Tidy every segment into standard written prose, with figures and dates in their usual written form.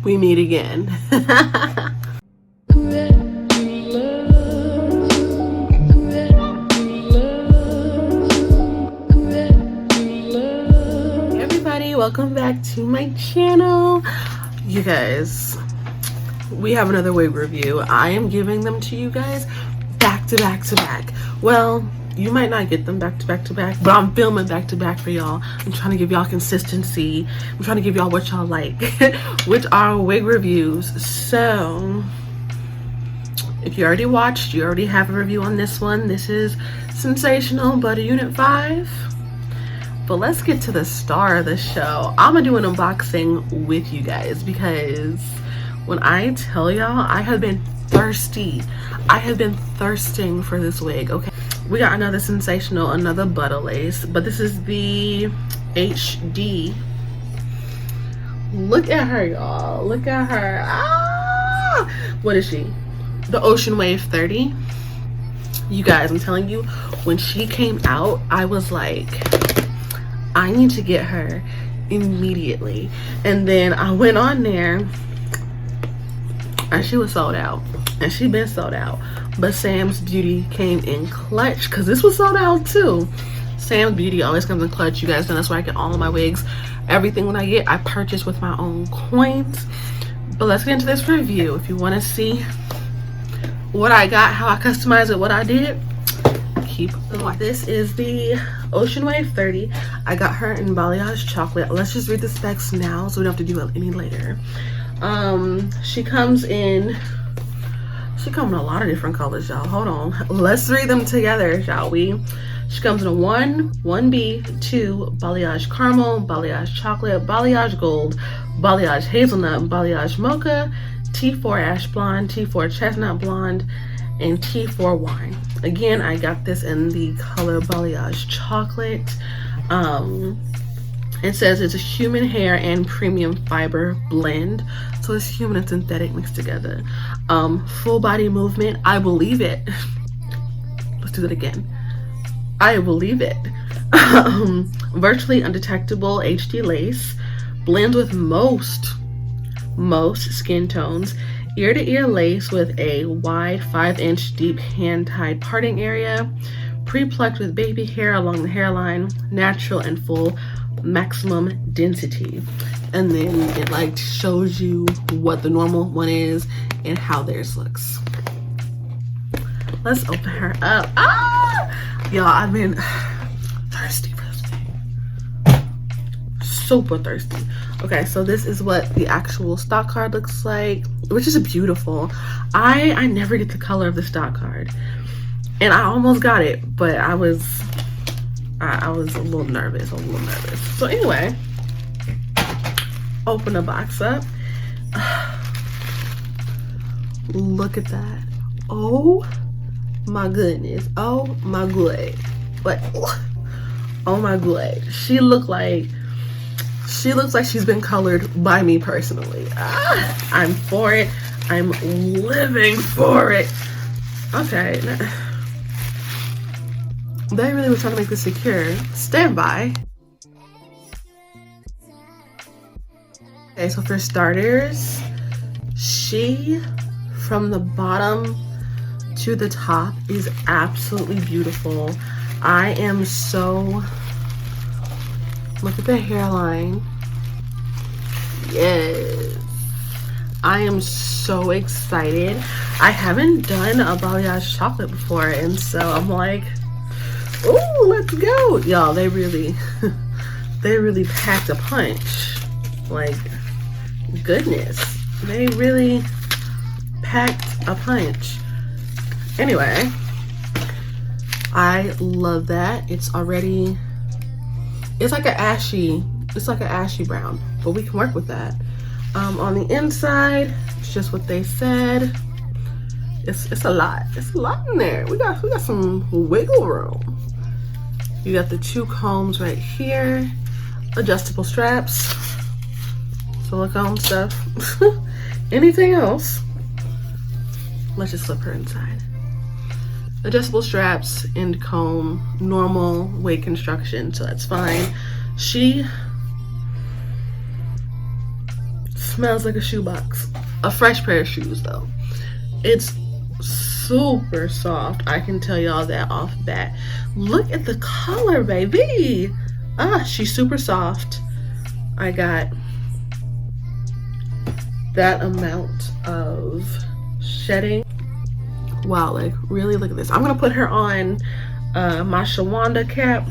we meet again. Everybody, welcome back to my channel. You guys, we have another wig review. I am giving them to you guys back to back to back. Well, you might not get them back to back to back, but I'm filming back to back for y'all. I'm trying to give y'all consistency. I'm trying to give y'all what y'all like, which are wig reviews. So if you already watched, you already have a review on this one. This is Sensational Butter Unit 5. But let's get to the star of the show. I'm gonna do an unboxing with you guys because when I tell y'all, I have been thirsty. I have been thirsting for this wig, okay? We got another Sensational, another butter lace, but this is the HD. Look at her, y'all. Look at her. Ah! What is she? The Ocean Wave 30. You guys, I'm telling you, when she came out, I was like, I need to get her immediately. And then I went on there and she was sold out, and she been sold out. But Sam's Beauty came in clutch because this was sold out too. Sam's Beauty always comes in clutch. You guys know that's where I get all of my wigs. Everything when I get, I purchase with my own coins. But let's get into this review. If you want to see what I got, how I customized it, what I did, keep watching. This is the Ocean Wave 30. I got her in Bayalage Chocolate. Let's just read the specs now so we don't have to do it any later. She comes in a lot of different colors, y'all. Hold on, let's read them together, shall we? She comes in a 1B, 2 Balayage Caramel, Balayage Chocolate, Balayage Gold, Balayage Hazelnut, Balayage Mocha, T4 Ash Blonde, T4 Chestnut Blonde, and T4 Wine. Again, I got this in the color Balayage Chocolate. It says it's a human hair and premium fiber blend. So it's human and synthetic mixed together. Full body movement, I believe it. Let's do that again. I believe it. Virtually undetectable HD lace. Blends with most skin tones. Ear to ear lace with a wide 5-inch deep hand-tied parting area. Pre-plucked with baby hair along the hairline. Natural and full maximum density. And then it like shows you what the normal one is and how theirs looks. Let's open her up. Ah! Y'all, I've been thirsty for this thing. Super thirsty. Okay, so this is what the actual stock card looks like, which is beautiful. I never get the color of the stock card. And I almost got it, but I was a little nervous, So anyway, open the box up. Look at that. Oh my goodness. Oh my good. What? Oh my good. She looks like she's been colored by me personally. I'm for it. I'm living for it. Okay. They really were trying to make this secure. Stand by. Okay, so for starters, she, from the bottom to the top, is absolutely beautiful. I am so... Look at the hairline. Yes. I am so excited. I haven't done a Balayage Chocolate before, and so I'm like, oh, let's go. Y'all, they really packed a punch. Like, goodness. They really packed a punch. Anyway, I love that. It's like an ashy brown, but we can work with that. On the inside, it's just what they said. It's a lot. It's a lot in there. We got some wiggle room. You got the 2 combs right here, adjustable straps, silicone stuff. Anything else? Let's just slip her inside. Adjustable straps, end comb, normal wig construction, so that's fine. She Smells like a shoebox. A fresh pair of shoes though. It's super soft. I can tell y'all that off bat. Look at the color, baby. She's super soft. I got that amount of shedding. Wow, like really look at this. I'm gonna put her on my Shawanda cap,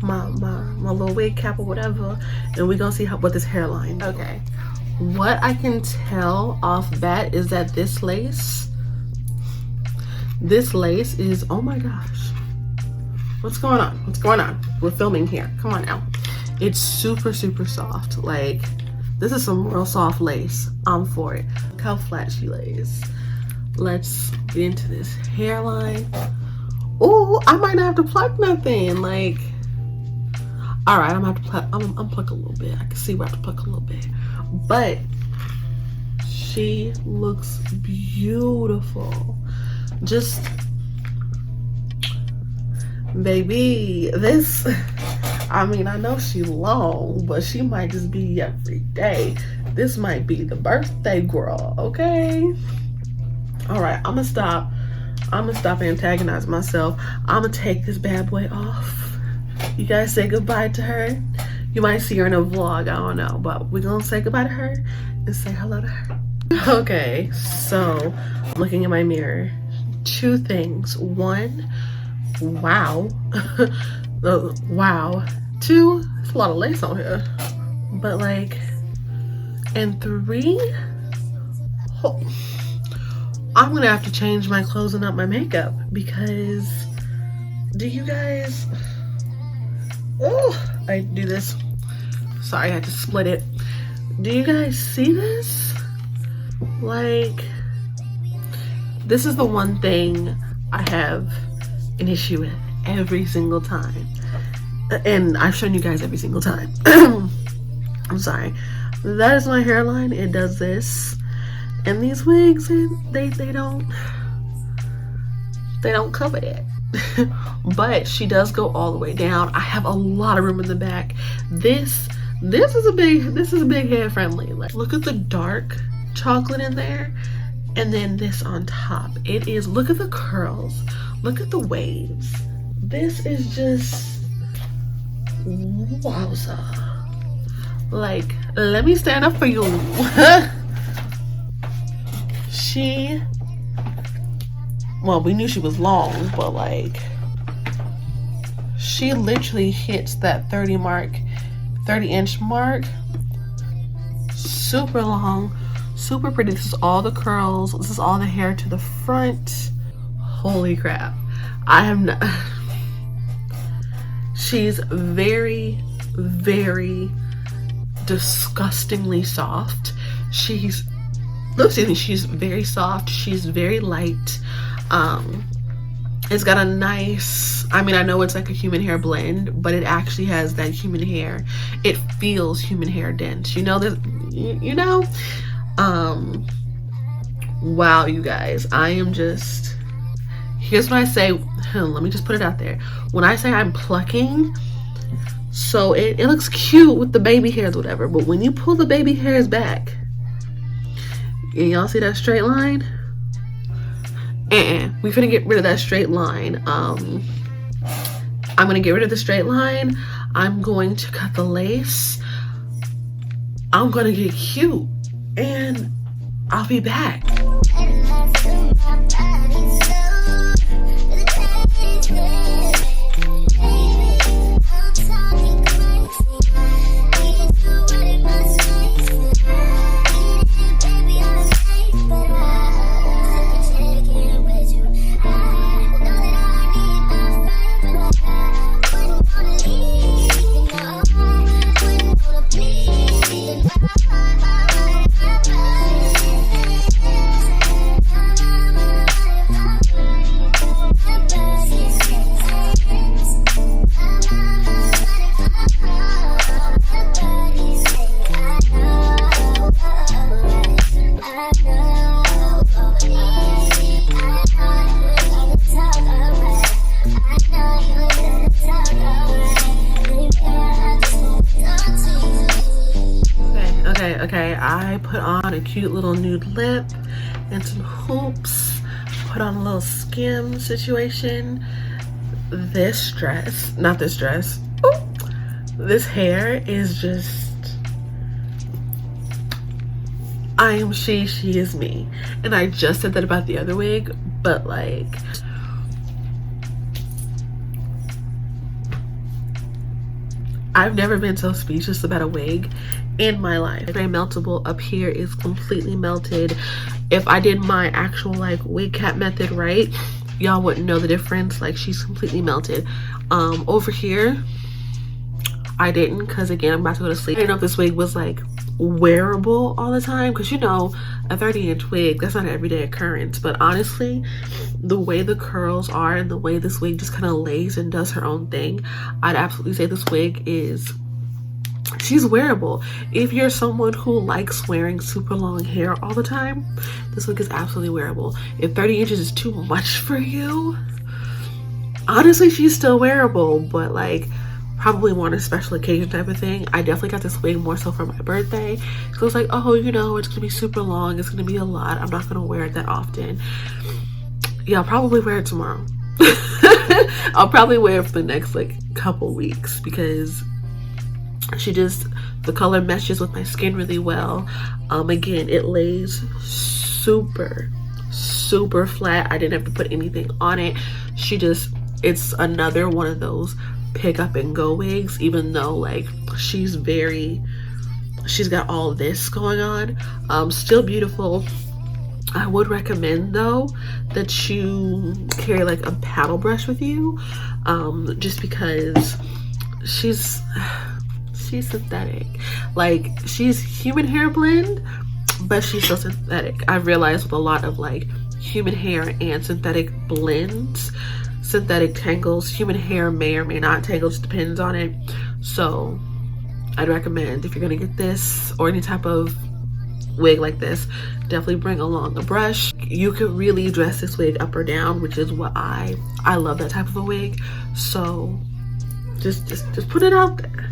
my little wig cap or whatever, and we're gonna see what this hairline. Okay, what I can tell off bat is that this lace is, oh my gosh, what's going on? We're filming here, come on now. It's super soft. Like, this is some real soft lace. I'm for it. Look how flat she lays. Let's get into this hairline. Oh, I might not have to pluck nothing. Like, all right, I'm gonna have to pluck. I'm pluck a little bit. I can see where I have to pluck a little bit, but she looks beautiful. Just, baby, this. I mean, I know she's long, but she might just be every day. This might be the birthday girl, okay? All right, I'm gonna stop antagonizing myself. I'm gonna take this bad boy off. You guys say goodbye to her. You might see her in a vlog, I don't know, but we're gonna say goodbye to her and say hello to her. Okay, so I'm looking in my mirror. Two things. One, wow. Wow. Two, there's a lot of lace on here. But like, and three, oh, I'm gonna have to change my clothes and not my makeup, because do you guys, oh, I do this. Sorry, I had to split it. Do you guys see this? Like, this is the one thing I have an issue with every single time. And I've shown you guys every single time. I'm sorry. That is my hairline. It does this. And these wigs, they don't cover it. But she does go all the way down. I have a lot of room in the back. This is a big head friendly. Like, look at the dark chocolate in there, and then this on top. It is, look at the curls, look at the waves. This is just wowza. Like, let me stand up for you. Well, we knew she was long, but like, she literally hits that 30-inch mark. Super long, super pretty. This is all the curls. This is all the hair to the front. Holy crap. I have not. She's very, very disgustingly soft. She's very soft. She's very light. It's got a nice, I mean, I know it's like a human hair blend, but it actually has that human hair. It feels human hair dense. You know this, you know? Wow, you guys, I am just, here's what I say. Let me just put it out there. When I say I'm plucking, so it looks cute with the baby hairs, whatever, but when you pull the baby hairs back, and y'all see that straight line? We finna get rid of that straight line. I'm gonna get rid of the straight line. I'm going to cut the lace. I'm gonna get cute, and I'll be back. I put on a cute little nude lip and some hoops, put on a little skim situation. This dress, not this dress, ooh, this hair is just, I am she is me. And I just said that about the other wig, but like, I've never been so speechless about a wig in my life. Very meltable. Up here is completely melted. If I did my actual like wig cap method right, y'all wouldn't know the difference. Like, she's completely melted. Over here, I didn't, because again, I'm about to go to sleep. I didn't know if this wig was like wearable all the time, because you know, a 30-inch wig, that's not an everyday occurrence. But honestly, the way the curls are and the way this wig just kind of lays and does her own thing, I'd absolutely say this wig is, she's wearable. If you're someone who likes wearing super long hair all the time, this wig is absolutely wearable. If 30 inches is too much for you, honestly, she's still wearable, but like, probably more on a special occasion type of thing. I definitely got this wig more so for my birthday. So I was like, oh, you know, it's gonna be super long, it's gonna be a lot, I'm not gonna wear it that often. Yeah, I'll probably wear it tomorrow. I'll probably wear it for the next like couple weeks, because she just, the color meshes with my skin really well. Again, it lays super flat. I didn't have to put anything on it. She just, it's another one of those pick up and go wigs, even though like she's got all this going on. Still beautiful. I would recommend though that you carry like a paddle brush with you, just because she's synthetic. Like, she's human hair blend, but she's so synthetic. I've realized with a lot of like human hair and synthetic blends, synthetic tangles, human hair may or may not tangle, just depends on it. So I'd recommend, if you're gonna get this or any type of wig like this, definitely bring along a brush. You could really dress this wig up or down, which is what I love, that type of a wig. So just put it out there.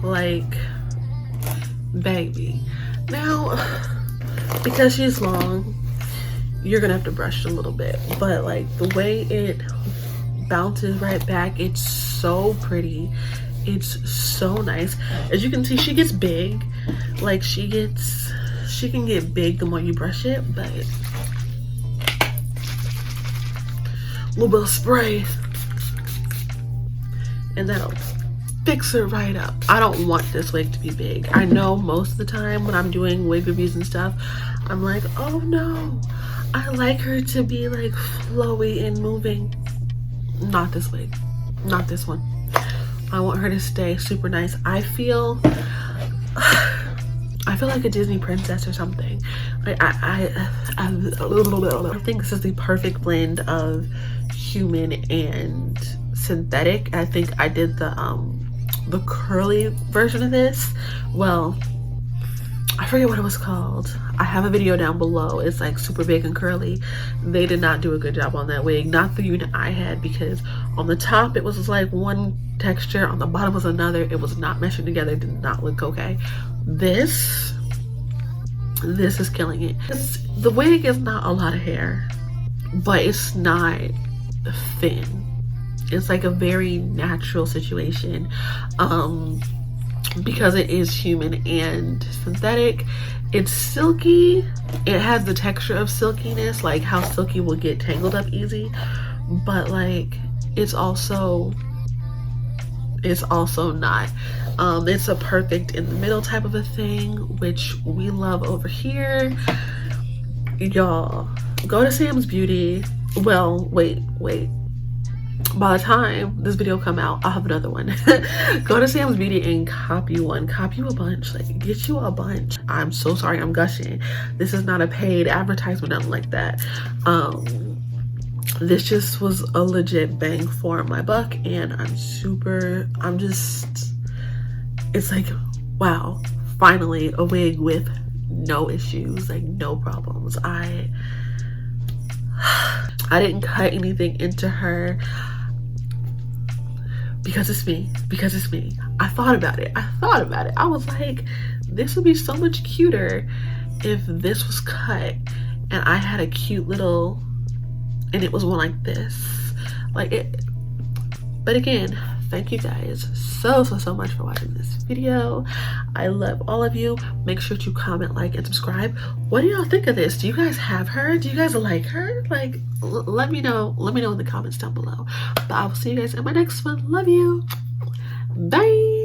Like, baby, now because she's long, you're gonna have to brush it a little bit, but like the way it bounces right back, it's so pretty, it's so nice. As you can see, she gets big, like she can get big the more you brush it, but a little bit of spray and that'll fix her right up. I don't want this wig to be big. I know most of the time when I'm doing wig reviews and stuff, I'm like, oh no, I like her to be like flowy and moving. Not this wig, not this one. I want her to stay super nice. I feel like a Disney princess or something. Like I think this is the perfect blend of human and synthetic. I think I did the curly version of this. Well, I forget what it was called. I have a video down below. It's like super big and curly. They did not do a good job on that wig. Not the unit I had, because on the top it was like one texture, on the bottom was another. It was not meshing together. It did not look okay. This is killing it. The wig is not a lot of hair, but it's not thin. It's like a very natural situation, because it is human and synthetic. It's silky. It has the texture of silkiness, like how silky will get tangled up easy, but like it's also not. It's a perfect in the middle type of a thing, which we love over here. Y'all, go to Sam's Beauty. Well, wait. By the time this video come out, I'll have another one. Go to Sam's Beauty and copy one. Copy a bunch. Like, get you a bunch. I'm so sorry I'm gushing. This is not a paid advertisement, nothing like that. this just was a legit bang for my buck, and it's like, wow, finally a wig with no issues, like no problems. I didn't cut anything into her because it's me. I thought about it. I was like, this would be so much cuter if this was cut and I had a cute little, and it was one like this, like it. But again, thank you guys so much for watching this video. I love all of you. Make sure to comment, like, and subscribe. What do y'all think of this? Do you guys have her? Do you guys like her? Like, let me know in the comments down below. But I will see you guys in my next one. Love you. Bye.